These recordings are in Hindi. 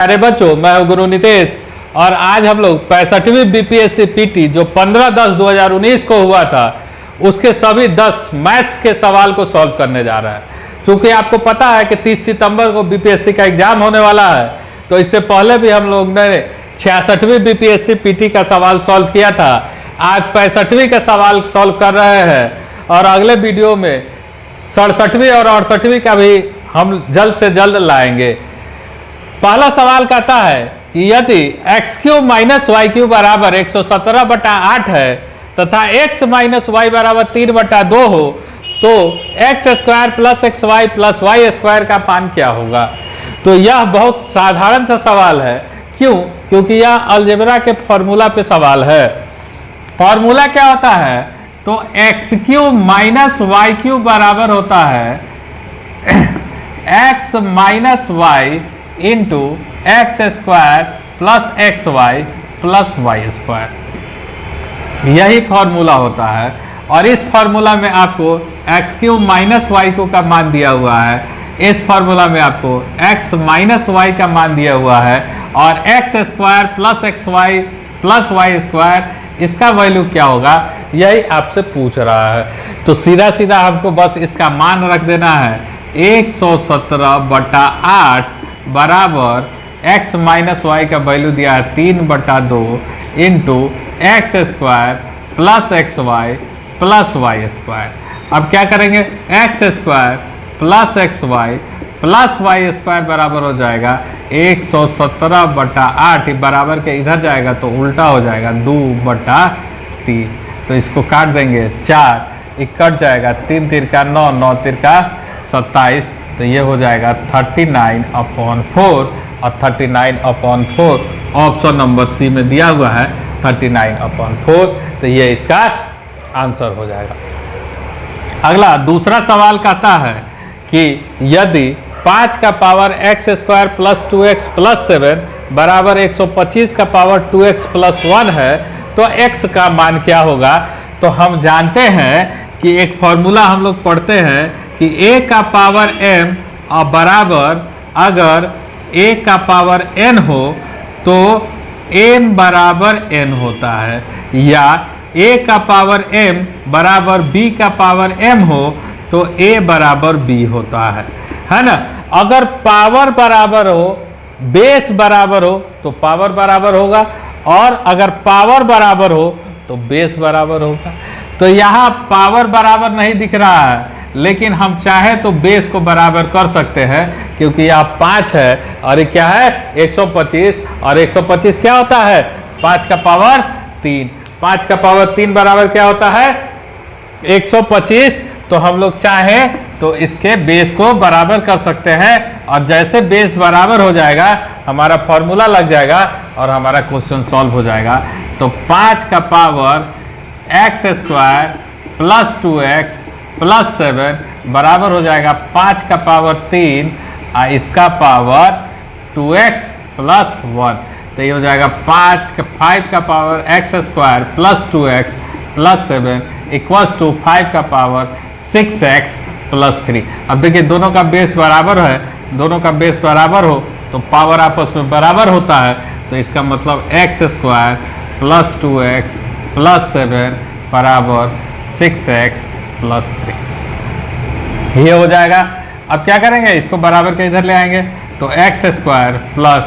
अरे बच्चों, मैं हूं गुरु नितेश और आज हम लोग 65वीं बीपीएससी पीटी जो 15/10/2019 को हुआ था उसके सभी 10 मैथ्स के सवाल को सॉल्व करने जा रहा है। क्योंकि आपको पता है कि 30 सितंबर को बीपीएससी का एग्जाम होने वाला है, तो इससे पहले भी हम लोग ने 66वीं बीपीएससी पीटी का सवाल सॉल्व किया था। आज 65वीं का सवाल सॉल्व कर रहे हैं और अगले वीडियो में 67वीं और 68वीं का भी हम जल्द से जल्द लाएंगे। पहला सवाल कहता है कि यदि x³ माइनस y³ बराबर 117/8 है तथा x माइनस y बराबर 3/2 हो तो x² plus xy plus y² का मान क्या होगा। तो यह बहुत साधारण सा सवाल है। क्यों? क्योंकि यह अलजेब्रा के फॉर्मूला पे सवाल है। फॉर्मूला क्या होता है? तो x³ माइनस y³ बराबर होता है x minus y into x² plus xy plus y²। यही फॉर्मूला होता है और इस फॉर्मूला में आपको x³ माइनस y³ का मान दिया हुआ है, इस फॉर्मूला में आपको x माइनस y का मान दिया हुआ है और x² plus xy plus y², इसका वैल्यू क्या होगा यही आपसे पूछ रहा है। तो सीधा सीधा हमको बस इसका मान रख देना है 117/8 बराबर x माइनस वाई का वैल्यू दिया है 3/2 into x² plus xy plus y²। अब क्या करेंगे? x² plus xy plus y² बराबर हो जाएगा 117/8, बराबर के इधर जाएगा तो उल्टा हो जाएगा 2/3। तो इसको काट देंगे, 4 कट जाएगा, 3 तिरका 9, 9 तिरका 27, तो ये हो जाएगा 39/4 और 39/4 ऑप्शन नंबर सी में दिया हुआ है 39/4, तो ये इसका आंसर हो जाएगा। अगला दूसरा सवाल कहता है कि यदि 5 का power x² plus 2x plus 7 बराबर 125 का पावर 2x प्लस 1 है तो x का मान क्या होगा। तो हम जानते हैं कि एक फॉर्मूला हम लोग पढ़ते हैं कि a का पावर m और बराबर अगर a का पावर n हो तो m बराबर n होता है, या a का पावर m बराबर b का पावर m हो तो a बराबर b होता है ना। अगर पावर बराबर हो, बेस बराबर हो तो पावर बराबर होगा, और अगर पावर बराबर हो तो बेस बराबर होगा। तो यहाँ पावर बराबर नहीं दिख रहा है, लेकिन हम चाहे तो बेस को बराबर कर सकते हैं, क्योंकि यहाँ 5 है और ये क्या है 125, और 125 क्या होता है 5 का पावर 3, 5 का पावर 3 बराबर क्या होता है 125। तो हम लोग चाहे तो इसके बेस को बराबर कर सकते हैं, और जैसे बेस बराबर हो जाएगा हमारा फॉर्मूला लग जाएगा और हमारा क्वेश्चन सॉल्व हो जाएगा। तो 5 का power x² plus 2x plus 7 बराबर हो जाएगा 5 का पावर 3 और इसका पावर 2x प्लस 1, तो ये हो जाएगा 5 का power x² plus 2x plus 7 equals to 5 का पावर 6x प्लस 3। अब देखिए दोनों का बेस बराबर है, दोनों का बेस बराबर हो तो पावर आपस में बराबर होता है, तो इसका मतलब x² प्लस 2x प्लस 7 बराबर 6x प्लस 3, ये हो जाएगा। अब क्या करेंगे, इसको बराबर के इधर ले आएंगे, तो x² plus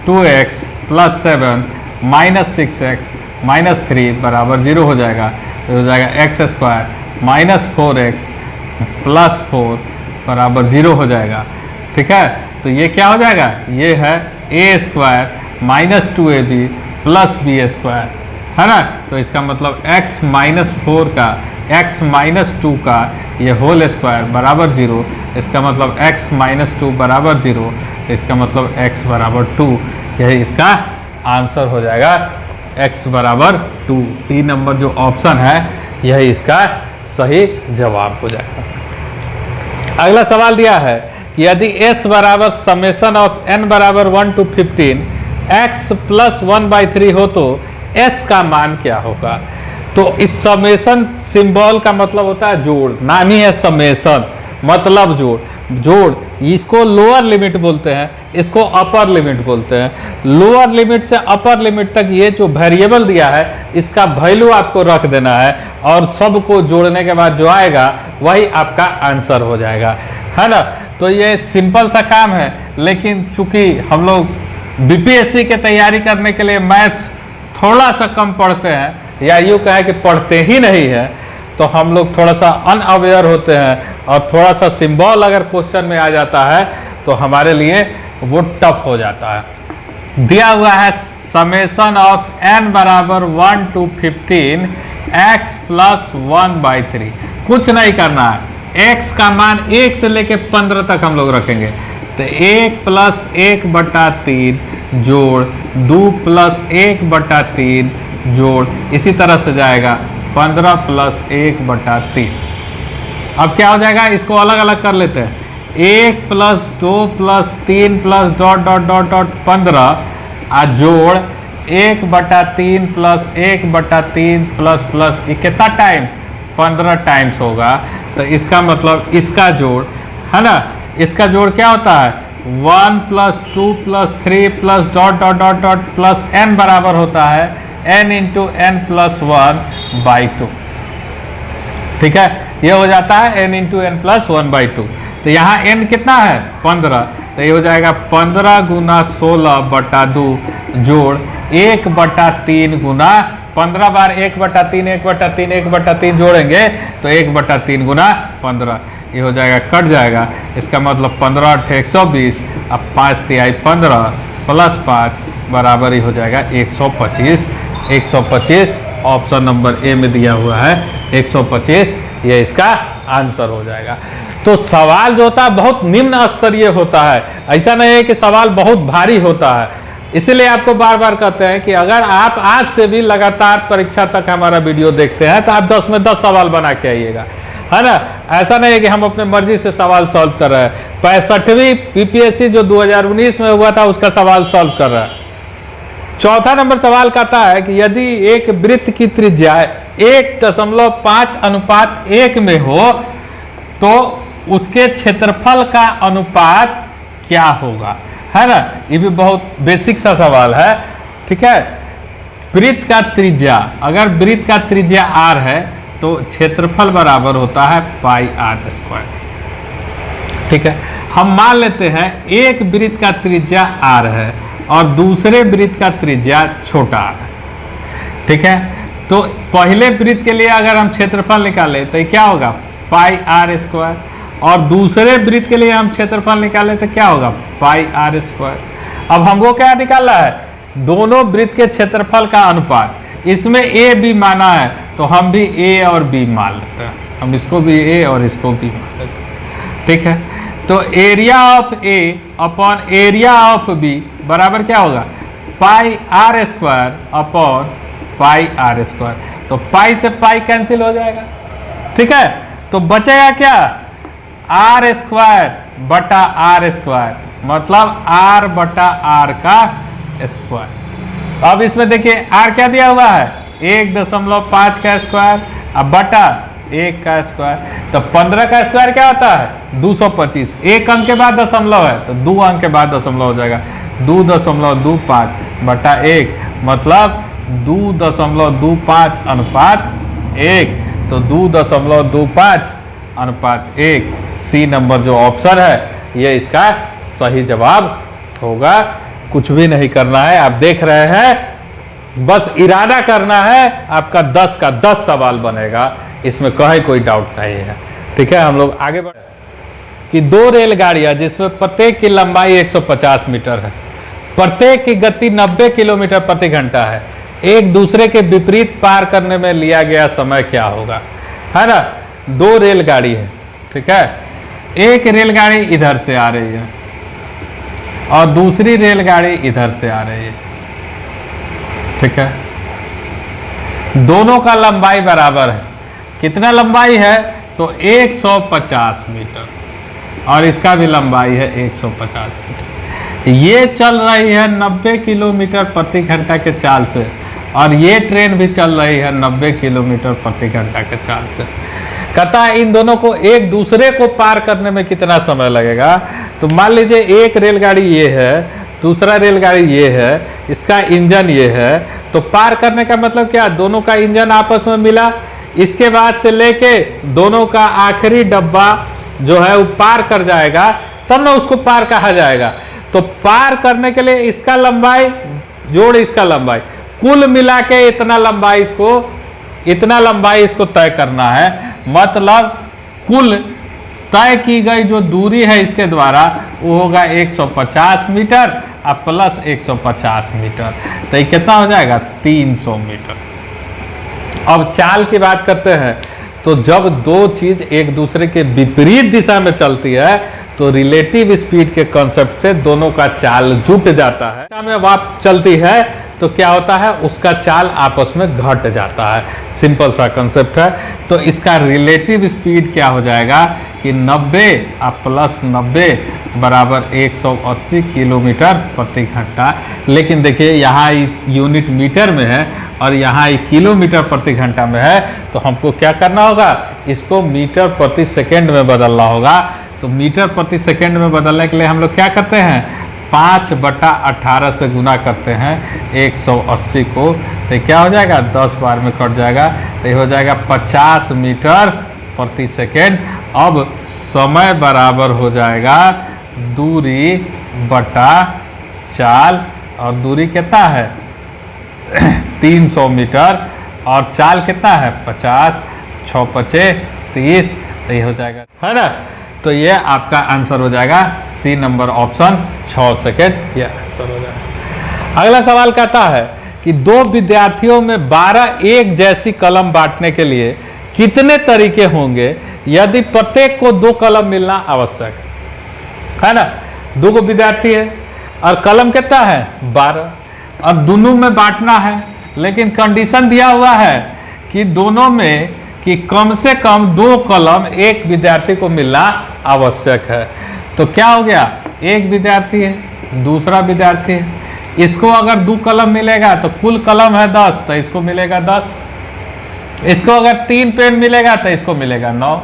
2x plus 7 minus 6x minus 3 बराबर 0 हो जाएगा। तो हो जाएगा x² माइनस 4x प्लस 4 बराबर 0 हो जाएगा। ठीक है, तो ये क्या हो जाएगा, ये है a² minus 2ab plus b², है ना। तो इसका मतलब x माइनस 4 का x माइनस 2 का ये होल स्क्वायर बराबर 0, इसका मतलब x माइनस 2 बराबर 0, तो इसका मतलब x बराबर 2, यही इसका आंसर हो जाएगा, x बराबर 2। 3 नंबर जो ऑप्शन है यही इसका सही जवाब हो जाएगा। अगला सवाल दिया है कि यदि s बराबर समेशन ऑफ n बराबर 1 to 15 x प्लस 1/3 हो तो s का मान क्या होगा। तो इस समेशन सिंबल का मतलब होता है जोड़, नाम ही है समेशन, मतलब जोड़। जोड़, इसको लोअर लिमिट बोलते हैं, इसको अपर लिमिट बोलते हैं। लोअर लिमिट से अपर लिमिट तक ये जो वेरिएबल दिया है इसका वैल्यू आपको रख देना है और सबको जोड़ने के बाद जो आएगा वही आपका आंसर हो जाएगा, है ना। तो ये सिंपल सा काम है, लेकिन चूंकि हम लोग बीपीएससी के तैयारी करने के लिए मैथ्स थोड़ा सा कम पढ़ते हैं या यूँ कहे कि पढ़ते ही नहीं है, तो हम लोग थोड़ा सा अनअवेयर होते हैं और थोड़ा सा सिंबल अगर क्वेश्चन में आ जाता है तो हमारे लिए वो टफ हो जाता है। दिया हुआ है समेशन ऑफ n बराबर 1 to 15 x प्लस 1/3। कुछ नहीं करना है, x का मान 1 से लेके 15 तक हम लोग रखेंगे। तो 1 प्लस 1/3 जोड़ 2 प्लस 1/3 जोड़, इसी तरह से जाएगा 15 प्लस 1/3। अब क्या हो जाएगा, इसको अलग अलग कर लेते हैं। 1 plus 2 plus 3 plus dot dot dot dot 15 जोड़ 1/3 प्लस 1/3 प्लस प्लस, ये कितना टाइम 15 टाइम्स होगा। तो इसका मतलब इसका जोड़ है ना, इसका जोड़ क्या होता है 1 plus 2 plus 3 plus dot dot dot dot plus n बराबर होता है n इंटू n प्लस 1/2। ठीक है, ये हो जाता है n इंटू n प्लस 1/2। तो यहाँ n कितना है 15, तो ये हो जाएगा 15 गुना 16/2 जोड़ 1/3 गुना 15 बार 1/3 1/3 1/3 जोड़ेंगे तो 1/3 गुना 15, ये हो जाएगा, कट जाएगा। इसका मतलब 15 × 120, अब 5 तिहाई 15 प्लस 5 बराबर ही हो जाएगा 125। 125 ऑप्शन नंबर ए में दिया हुआ है 125, ये इसका आंसर हो जाएगा। तो सवाल जो होता है बहुत निम्न स्तरीय होता है, ऐसा नहीं है कि सवाल बहुत भारी होता है। इसीलिए आपको बार बार कहते हैं कि अगर आप आज से भी लगातार परीक्षा तक हमारा वीडियो देखते हैं तो आप 10 में 10 सवाल बना के आइएगा, है ना। ऐसा नहीं है कि हम अपने मर्जी से सवाल सॉल्व कर रहे हैं। 65वीं पीपीएससी जो 2019 में हुआ था उसका सवाल सॉल्व कर रहा है। चौथा नंबर सवाल कहता है कि यदि एक वृत्त की त्रिज्या 1.5:1 में हो तो उसके क्षेत्रफल का अनुपात क्या होगा, है ना। ये भी बहुत बेसिक सा सवाल है, ठीक है। वृत्त का त्रिज्या, अगर वृत्त का त्रिज्या r है तो क्षेत्रफल बराबर होता है πr²। ठीक है, हम मान लेते हैं एक वृत्त का त्रिज्या r है और दूसरे वृत्त का त्रिज्या छोटा r है। ठीक है, तो पहले वृत्त के लिए अगर हम क्षेत्रफल निकालें तो क्या होगा πr², और दूसरे वृत्त के लिए हम क्षेत्रफल निकालें तो क्या होगा πr²। अब हमको क्या निकालना है, दोनों वृत्त के क्षेत्रफल का अनुपात। इसमें a b माना है तो हम भी a और b मान लेते हैं, हम इसको भी a और इसको b मान लेते हैं। ठीक है, तो area of a upon area of b बराबर क्या होगा πr² अपॉन πr²। तो पाई से पाई कैंसिल हो जाएगा। ठीक है, तो बचेगा क्या r² बटा r², मतलब r बटा r का स्क्वायर। अब इसमें देखिए r क्या दिया हुआ है 1.5 का स्क्वायर, अब बटा 1 का स्क्वायर। तो 15 का स्क्वायर क्या होता है 225, एक अंक के बाद दशमलव है तो 2 अंक के बाद दशमलव हो जाएगा 2.25 बटा 1, मतलब 2.25 अनुपात 1। तो 2.25 अनुपात 1, सी नंबर जो ऑप्शन है ये इसका सही जवाब होगा। कुछ भी नहीं करना है, आप देख रहे हैं, बस इरादा करना है, आपका 10 का 10 सवाल बनेगा, इसमें कहीं कोई डाउट नहीं है। ठीक है, हम लोग आगे बढ़े कि 2 रेलगाड़ियां जिसमें प्रत्येक की लंबाई 150 मीटर है, प्रत्येक की गति 90 किलोमीटर प्रति घंटा है, एक दूसरे के विपरीत पार करने में लिया गया समय क्या होगा, है ना। 2 रेलगाड़ी है, ठीक है, एक रेलगाड़ी इधर से आ रही है और दूसरी रेलगाड़ी इधर से आ रही है। ठीक है, दोनों का लंबाई बराबर है। कितना लंबाई है तो 150 मीटर और इसका भी लंबाई है 150 मीटर। ये चल रही है 90 किलोमीटर प्रति घंटा के चाल से और ये ट्रेन भी चल रही है 90 किलोमीटर प्रति घंटा के चाल से। कहता है इन दोनों को एक दूसरे को पार करने में कितना समय लगेगा। तो मान लीजिए एक रेलगाड़ी ये है, दूसरा रेलगाड़ी ये है, इसका इंजन ये है, तो पार करने का मतलब क्या, दोनों का इंजन आपस में मिला, इसके बाद से लेके दोनों का आखिरी डब्बा जो है वो पार कर जाएगा, तब ना उसको पार कहा जाएगा। तो पार करने के लिए इसका लंबाई जोड़ इसका लंबाई, कुल मिला के इतना लंबाई इसको तय करना है। मतलब कुल तय की गई जो दूरी है इसके द्वारा वो होगा 150 मीटर और प्लस 150 मीटर, तो ये कितना हो जाएगा 300 मीटर। अब चाल की बात करते हैं, तो जब दो चीज एक दूसरे के विपरीत दिशा में चलती है तो रिलेटिव स्पीड के कंसेप्ट से दोनों का चाल जुट जाता है। दिशा में वाप चलती है तो क्या होता है, उसका चाल आपस में घट जाता है। सिंपल सा कंसेप्ट है। तो इसका रिलेटिव स्पीड क्या हो जाएगा कि 90 प्लस 90 बराबर 180 किलोमीटर प्रति घंटा। लेकिन देखिए यहाँ यूनिट मीटर में है और यहाँ किलोमीटर प्रति घंटा में है, तो हमको क्या करना होगा, इसको मीटर प्रति सेकेंड में बदलना होगा। तो मीटर प्रति सेकेंड में बदलने के लिए हम लोग क्या करते हैं, 5/18 से गुना करते हैं 180 को, तो क्या हो जाएगा 10 बार में कट जाएगा, तो ये हो जाएगा 50 मीटर प्रति सेकेंड। अब समय बराबर हो जाएगा दूरी बटा चाल, और दूरी कितना है 300 मीटर, और चाल कितना है 50, 6 × 30, तो ये हो जाएगा, है ना। तो ये आपका आंसर हो जाएगा सी नंबर ऑप्शन 6 सेकेंड, ये आंसर हो जाएगा। अगला सवाल कहता है कि दो विद्यार्थियों में 12 एक जैसी कलम बांटने के लिए कितने तरीके होंगे यदि प्रत्येक को 2 कलम मिलना आवश्यक है ना। 2 विद्यार्थी है और कलम कितना है 12, और दोनों में बांटना है, लेकिन कंडीशन दिया हुआ है कि दोनों में कि कम से कम 2 कलम एक विद्यार्थी को मिलना आवश्यक है। तो क्या हो गया, एक विद्यार्थी है, दूसरा विद्यार्थी है, इसको अगर 2 कलम मिलेगा तो कुल कलम है 10, तो इसको मिलेगा 10। इसको अगर 3 पेन मिलेगा तो इसको मिलेगा 9,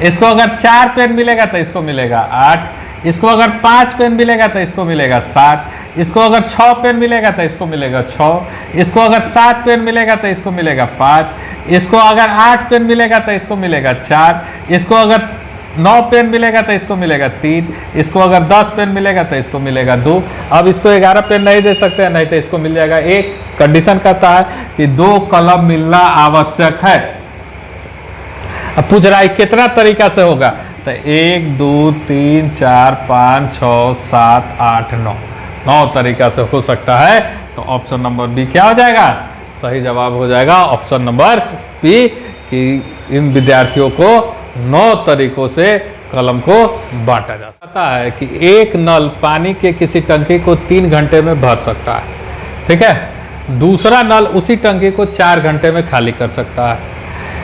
इसको अगर 4 पेन मिलेगा तो इसको मिलेगा 8, इसको अगर 5 पेन मिलेगा तो इसको मिलेगा 7, इसको अगर 6 पेन मिलेगा तो इसको मिलेगा 6, इसको अगर 7 पेन मिलेगा तो इसको मिलेगा 5, इसको अगर 8 पेन मिलेगा तो इसको मिलेगा 4, इसको अगर 9 पेन मिलेगा तो इसको मिलेगा 3, इसको अगर 10 पेन मिलेगा तो इसको मिलेगा 2। अब इसको 11 पेन नहीं दे सकते हैं, नहीं तो इसको मिल जाएगा 1। कंडीशन कहता है कि 2 कलम मिलना आवश्यक है। अब पूछ रहा है कितना तरीका से होगा, तो 1 2 3 4 5 6 7 8 9 तरीका से हो सकता है। तो ऑप्शन नंबर बी क्या हो जाएगा, सही जवाब हो जाएगा ऑप्शन नंबर बी, कि इन विद्यार्थियों को 9 तरीकों से कलम को बांटा जा सकता है। कि एक नल पानी के किसी टंकी को 3 घंटे में भर सकता है, ठीक है, दूसरा नल उसी टंकी को 4 घंटे में खाली कर सकता है।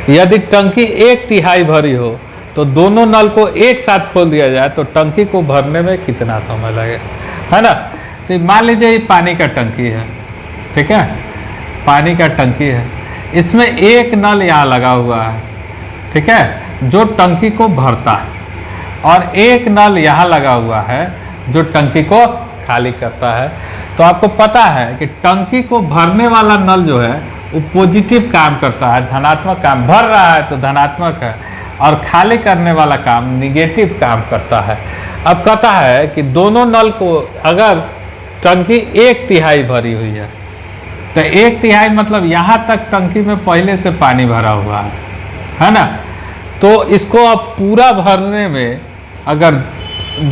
यदि टंकी 1/3 भरी हो तो दोनों नल को एक साथ खोल दिया जाए तो टंकी को भरने में कितना समय लगेगा, है ना। तो मान लीजिए ये पानी का टंकी है, ठीक है, पानी का टंकी है, इसमें एक नल यहाँ लगा हुआ है, ठीक है, जो टंकी को भरता है, और एक नल यहाँ लगा हुआ है जो टंकी को खाली करता है। तो आपको पता है कि टंकी को भरने वाला नल जो है वो पॉजिटिव काम करता है, धनात्मक काम, भर रहा है तो धनात्मक है, और खाली करने वाला काम निगेटिव काम करता है। अब कहता है कि दोनों नल को, अगर टंकी 1/3 भरी हुई है तो 1/3 मतलब यहाँ तक टंकी में पहले से पानी भरा हुआ है ना। तो इसको अब पूरा भरने में अगर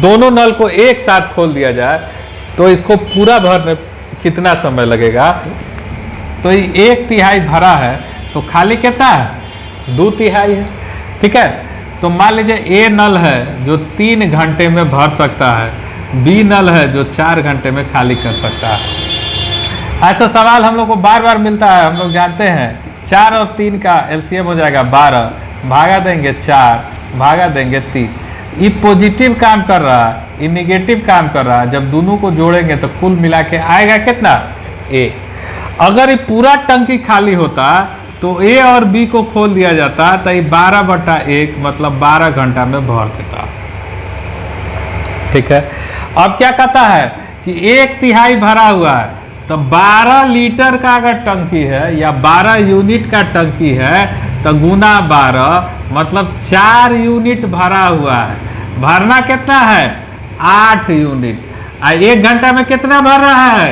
दोनों नल को एक साथ खोल दिया जाए तो इसको पूरा भरने कितना समय लगेगा। तो ये 1/3 भरा है तो खाली कितना है 2/3 है, ठीक है। तो मान लीजिए ए नल है जो 3 घंटे में भर सकता है, बी नल है जो 4 घंटे में खाली कर सकता है। ऐसा सवाल हम लोग को बार बार मिलता है, हम लोग जानते हैं 4 और 3 का एलसीएम हो जाएगा 12, भागा देंगे 4, भागा देंगे 3। ये पॉजिटिव काम कर रहा है, ये निगेटिव काम कर रहा है, जब दोनों को जोड़ेंगे तो कुल मिला के आएगा कितना, ए। अगर ये पूरा टंकी खाली होता तो ए और बी को खोल दिया जाता तो ये 12/1 मतलब 12 घंटा में भर देता। ठीक है, अब क्या कहता है कि 1/3 भरा हुआ है, तो 12 लीटर का अगर टंकी है या 12 यूनिट का टंकी है तो गुना 12 मतलब 4 यूनिट भरा हुआ है। भरना कितना है? 8 यूनिट। 1 घंटा में कितना भर रहा है?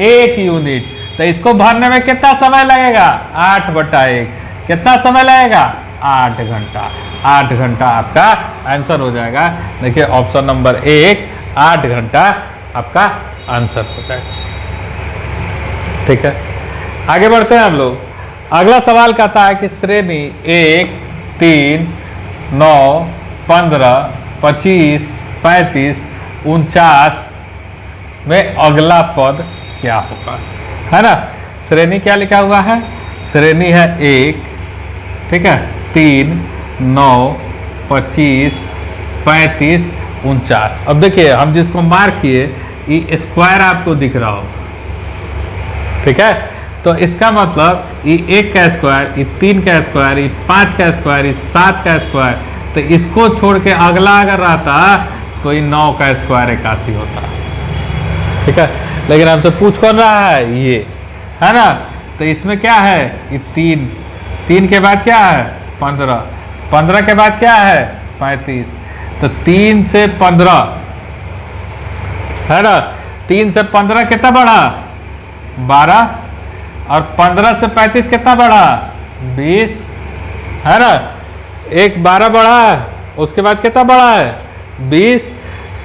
1 यूनिट। तो इसको भरने में कितना समय लगेगा? 8/1। कितना समय लगेगा? 8 घंटा। 8 घंटा आपका आंसर हो जाएगा। देखिए ऑप्शन नंबर 1 8 घंटा आपका आंसर हो जाएगा। ठीक है, आगे बढ़ते हैं हम लोग। अगला सवाल कहता है कि श्रेणी 1, 3, 9, 15, 25, 35, 49 में अगला पद क्या होगा? है ना, श्रेणी क्या लिखा हुआ है? श्रेणी है 1, ठीक है, 3, 9, 25, 35, 49। अब देखिए हम जिसको मार्क किए ये स्क्वायर आपको दिख रहा हो, ठीक है, तो इसका मतलब ये 1 का स्क्वायर, ये 3 का स्क्वायर, ये 5 का स्क्वायर, ये 7 का स्क्वायर, तो इसको छोड़ के अगला अगर रहता तो ये 9 का स्क्वायर 81 होता। ठीक है, लेकिन हमसे पूछ कौन रहा है? ये, है ना, तो इसमें क्या है? ये 3 के बाद क्या है? 15 के बाद क्या है? 35। तो 3 से 15, है ना, 3 से 15 कितना बढ़ा? 12। और 15 से 35 कितना बढ़ा? 20, है ना, एक 12 बढ़ा है, उसके बाद कितना बढ़ा है? 20।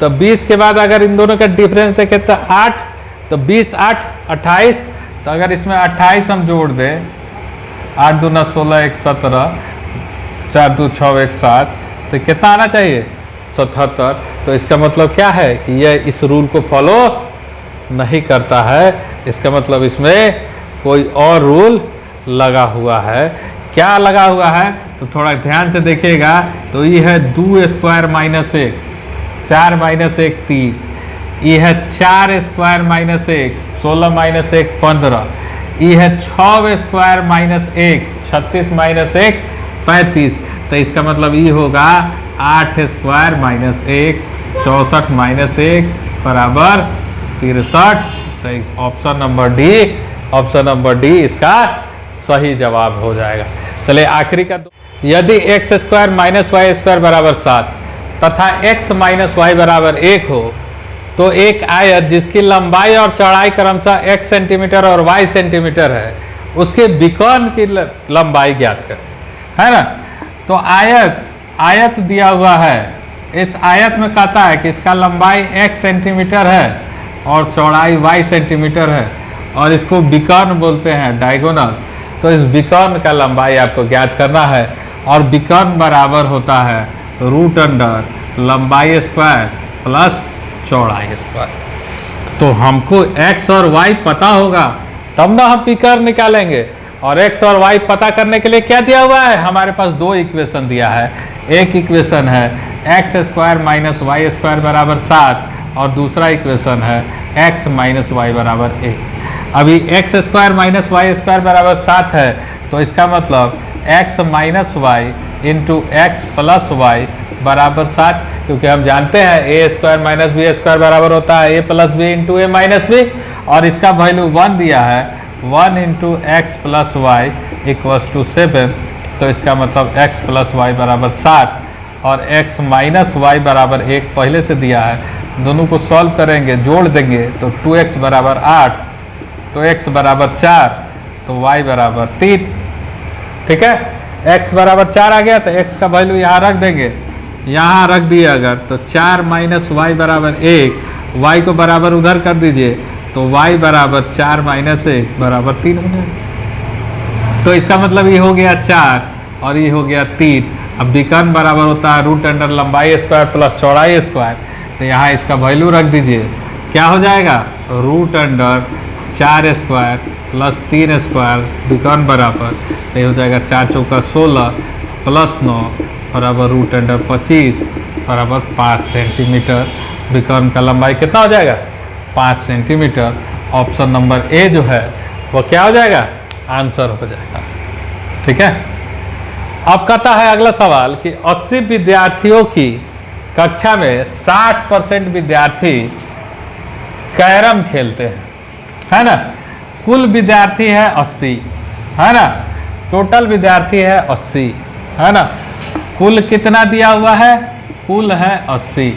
तो 20 के बाद अगर इन दोनों का डिफरेंस देखें तो 8, तो 20 8 28। तो अगर इसमें 28 हम जोड़ दें, 8 दूना 16 1 17, 4 2 6 1 7, तो कितना आना चाहिए? 77। तो इसका मतलब क्या है कि यह इस रूल को फॉलो नहीं करता है। इसका मतलब इसमें कोई और रूल लगा हुआ है। क्या लगा हुआ है? तो थोड़ा ध्यान से देखिएगा। तो ये है 2 स्क्वायर माइनस 1, 4 माइनस 1 3, ये है 4 स्क्वायर माइनस 1, 16 माइनस 1 15, ये है 6 स्क्वायर माइनस 1, 36 माइनस 1 35। तो इसका मतलब ये होगा 8 स्क्वायर माइनस 1, 64 माइनस 1 बराबर 63। तो ऑप्शन नंबर डी इसका सही जवाब हो जाएगा। चलिए आखिरी का, यदि x square minus y square बराबर 7 तथा x माइनस वाई बराबर 1 हो तो एक आयत जिसकी लंबाई और चौड़ाई क्रमशः x सेंटीमीटर और y सेंटीमीटर है उसके विकर्ण की लंबाई ज्ञात करें। है ना, तो आयत दिया हुआ है। इस आयत में कहता है कि इसका लंबाई x सेंटीमीटर है और चौड़ाई y सेंटीमीटर है और इसको विकर्ण बोलते हैं, डायगोनल। तो इस विकर्ण का लंबाई आपको ज्ञात करना है और विकर्ण बराबर होता है रूट अंडर लंबाई स्क्वायर प्लस चौड़ाई स्क्वायर। तो हमको x और y पता होगा तब ना हम विकर्ण निकालेंगे। और x और y पता करने के लिए क्या दिया हुआ है? हमारे पास 2 इक्वेशन दिया है। एक इक्वेशन है x square minus y square बराबर 7 और दूसरा इक्वेशन है x माइनस वाई बराबर 1। अभी x square minus y square बराबर 7 है तो इसका मतलब x minus y into x plus y बराबर 7, क्योंकि हम जानते हैं a square minus b square बराबर होता है a plus b into a minus b. और इसका वैल्यू 1 दिया है, 1 इंटू x plus y equals to 7। तो इसका मतलब x प्लस वाई बराबर 7 और x माइनस वाई बराबर 1 पहले से दिया है। दोनों को सॉल्व करेंगे, जोड़ देंगे तो 2x बराबर 8, तो x बराबर 4, तो y बराबर 3। ठीक है, x बराबर 4 आ गया तो x का वैल्यू यहाँ रख देंगे, यहाँ रख दिए अगर तो 4 माइनस वाई बराबर 1, y को बराबर उधर कर दीजिए तो y बराबर 4 माइनस 1 बराबर 3 हो जाएगा। तो इसका मतलब ये हो गया 4 और ये हो गया 3। अब विकर्ण बराबर होता है रूट अंडर लंबाई स्क्वायर प्लस चौड़ाई स्क्वायर। तो यहाँ इसका वैल्यू रख दीजिए, क्या हो जाएगा? Root under 4 square plus 3 square विकर्ण बराबर, तो ये हो जाएगा 4 चौका 16 प्लस 9 बराबर रूट अंडर 25 बराबर 5 सेंटीमीटर। विकर्ण का लंबाई कितना हो जाएगा? 5 सेंटीमीटर। ऑप्शन नंबर ए जो है वो क्या हो जाएगा? आंसर हो जाएगा। ठीक है। अब कहता है अगला सवाल कि 80 विद्यार्थियों की कक्षा में 60% विद्यार्थी कैरम खेलते हैं, है ना। कुल विद्यार्थी है 80, है ना, टोटल विद्यार्थी है 80, है ना। कुल कितना दिया हुआ है, कुल है 80।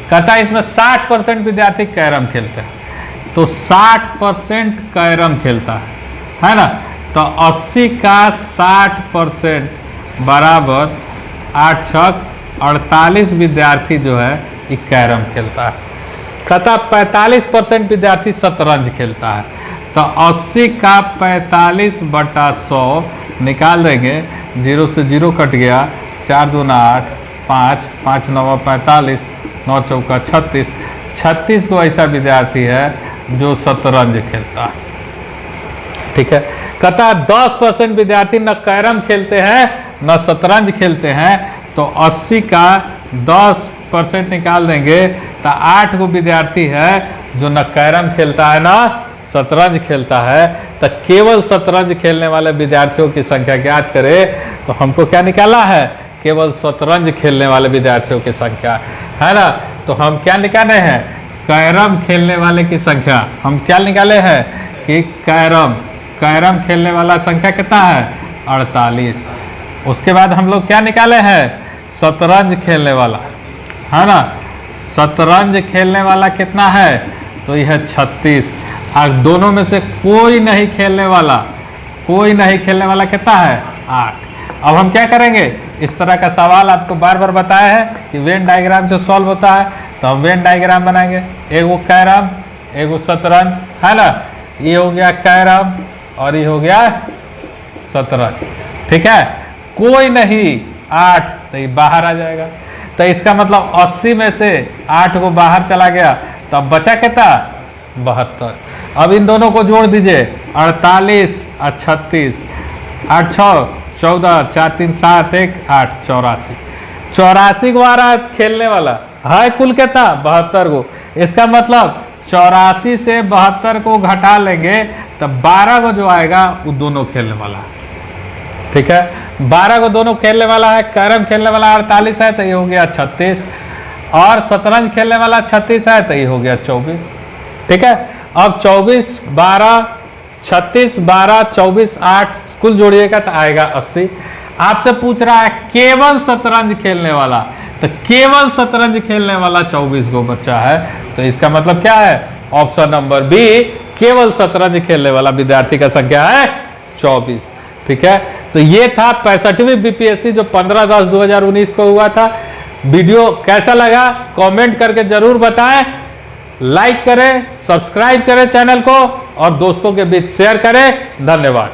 कहता है इसमें 60% विद्यार्थी कैरम खेलते हैं, तो 60% कैरम खेलता है ना। तो 80 का 60% बराबर 8 छक 48 विद्यार्थी जो है ये कैरम खेलता है। कहता 45% विद्यार्थी शतरंज खेलता है, तो 80 का 45/100 निकाल देंगे, 0 से 0 कट गया, 4 दूना 8, 5, 5 9 45, 9 चौका 36, 36 को ऐसा विद्यार्थी है जो शतरंज खेलता है, ठीक है। कहता 10% विद्यार्थी न कैरम खेलते हैं न शतरंज खेलते हैं, तो 80 का 10% निकाल देंगे, तो 8 को विद्यार्थी है जो न कैरम खेलता है ना शतरंज खेलता है। तो केवल शतरंज खेलने वाले विद्यार्थियों की संख्या ज्ञात करें, तो हमको क्या निकाला है, केवल शतरंज खेलने वाले विद्यार्थियों की संख्या, है ना। तो हम क्या निकाले हैं, कैरम खेलने वाले की संख्या। हम क्या निकाले हैं कि कैरम खेलने वाला संख्या कितना है, 48। उसके बाद हम लोग क्या निकाले हैं, शतरंज खेलने वाला, है ना। शतरंज खेलने वाला कितना है, तो यह 36। और दोनों में से कोई नहीं खेलने वाला कितना है, 8। अब हम क्या करेंगे, इस तरह का सवाल आपको बार बार बताया है कि वेन डायग्राम से सॉल्व होता है, तो हम वेन डायग्राम बनाएंगे। एगो कैरम, एगो शतरंज, है ना। ये हो गया कैरम और ये हो गया शतरंज, ठीक है। कोई नहीं 8, तो ये बाहर आ जाएगा। तो इसका मतलब 80 में से 8 को बाहर चला गया, तब बचा कितना, 72। अब इन दोनों को जोड़ दीजिए, 48 और 36, 8 6 14, 4 3 7 1 8, 84। 84 को आ रहा है खेलने वाला है, कुल कितना 72 को। इसका मतलब 84 से 72 को घटा लेंगे, तब 12 को जो आएगा वो दोनों खेलने वाला है, ठीक है। 12 को दोनों खेलने वाला है, कैरम खेलने वाला 48 है, तो ये हो गया 36, और शतरंज खेलने वाला 36 है, तो ये हो गया 24, ठीक है। अब 24 12 36 12 24 8 कुल जोड़िएगा तो आएगा 80। आपसे पूछ रहा है केवल शतरंज खेलने वाला, तो केवल शतरंज खेलने वाला 24 को बच्चा है, तो इसका मतलब क्या है, ऑप्शन नंबर बी, केवल शतरंज खेलने वाला विद्यार्थी का संख्या है 24, ठीक है। तो ये था 65वीं बीपीएससी जो 15/10/2019 को हुआ था। वीडियो कैसा लगा कमेंट करके जरूर बताएं, लाइक करें, सब्सक्राइब करें चैनल को और दोस्तों के बीच शेयर करें। धन्यवाद।